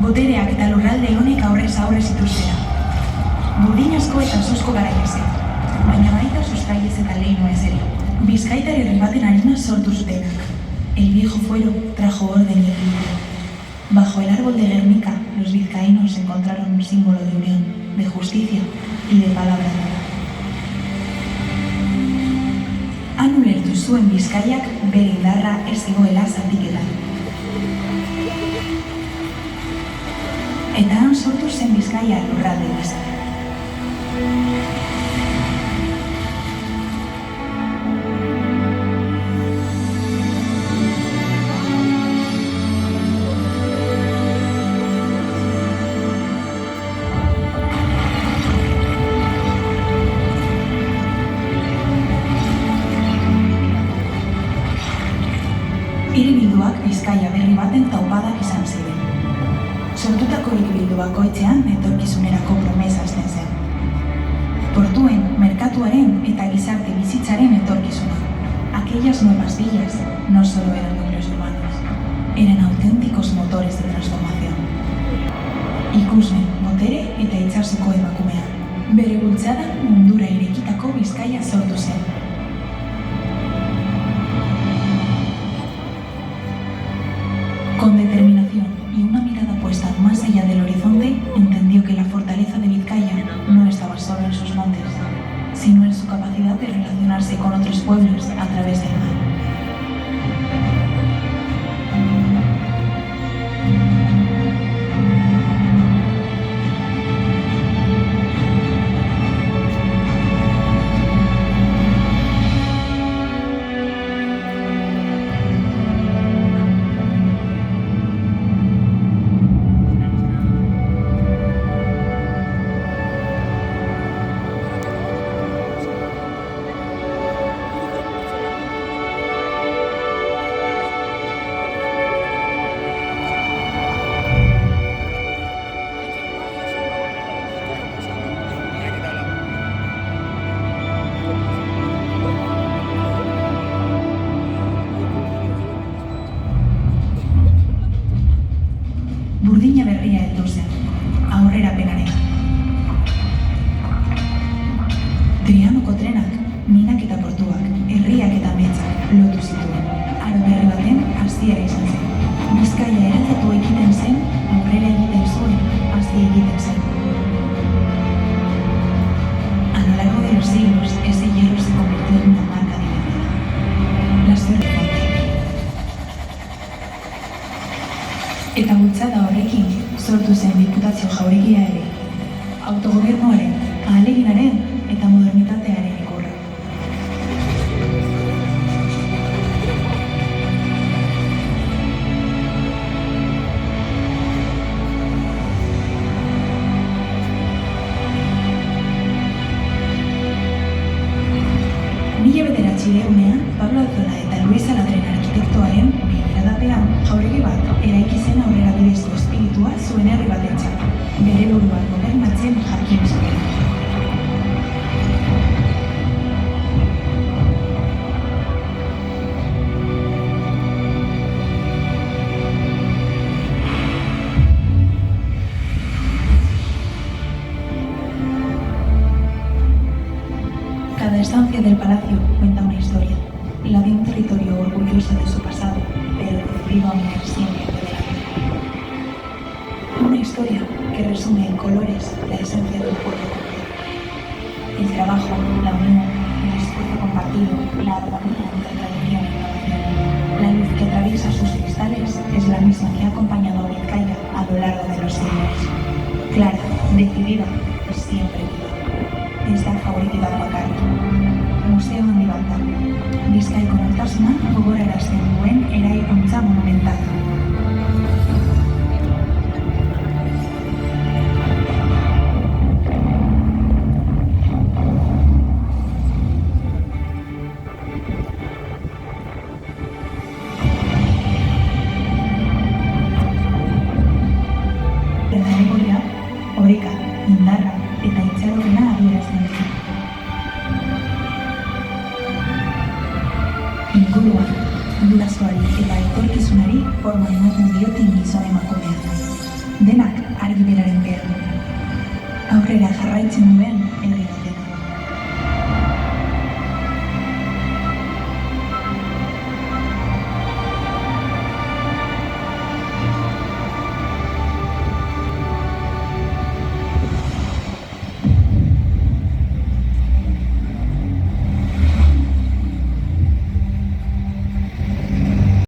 botereak eta lurralde honek aurrez aurre zituztera. Burdin asko eta suzko garaiese, baina baita sustraiez eta leinu ez ere. Bizkaitar herri baten harina sortu zutenak. El viejo fuero trajo orden y equilibrio. Bajo el árbol de Guernica, los vizcaínos encontraron un símbolo de unión, de justicia y de palabra dura. Han ulertu zuen Bizkaiak bere indarra ez zegoela zatiketan. Eta han sortu zen Bizkaia lurralde gisa. Hiribilduak Bizkaia berri baten taupadak izan ziren. Sortutako hiribildu bakoitzean etorkizunerako promesa hasten zen. Portuen, merkatuaren eta gizarte bizitzaren etorkizuna. Aquellas nuevas villas no solo eran núcleos urbanos, eran auténticos motores de transformación. Ikusmen, botere eta itsasoko emakumea. Bere bultzada mundura irekitako Bizkaia sortu zen. Con determinación y una mirada puesta más allá del horizonte, entendió que la fortaleza de Vizcaya no estaba solo en sus montes, sino en su capacidad de relacionarse con otros pueblos a través del mar. Burdina berria heldu zen, aurrerapenarena. Trianoko trenak, minak eta portuak, herriak eta metzak lotu zituen. Aro berri baten hasiera izan zen. Bizkaia eraldatu egiten zen, aurrera egiten zuen, hazi egiten zen. A lo largo de los siglos, ese hierro se convirtió en una marca dividida. La suerte fue. Eta bultzada horrekin sortu zen Diputazio Jauregia ere, autogobernuaren, ahaleginaren eta modernitatearen ikurra. Mila bederatzirehunean, Pablo Alzola eta Luis Aladren arkitektoaren begiradapean jauregi bat eraiki zen aurrera bidezko espiritua zuen herri batentzat, bere buruan gobernatzen jakin zuela. Cada estancia del palacio cuenta una historia, la de un territorio orgulloso de su pasado, pero decidido a mirar siempre hacia adelante. Una historia que resume en colores la esencia del pueblo completo. El trabajo, la unión, el esfuerzo compartido, la armonía entre tradición e innovación. La luz que atraviesa sus cristales es la misma que ha acompañado a Vizcaya a lo largo de los siglos. Clara, decidida, siempre viva. Ez da favoriti bat bakarrik. Museo handi bat da. Bizkaiko nortasuna gogorarazten duen eraikuntza monumental. Memoria, oreka, indarra eta itxaropena adierazten dute. Inguruan, gurasoari eta etorkizunari forma ematen dioten gizon emakumea. denak argi beraren behar du. Aurrera jarraitzen duen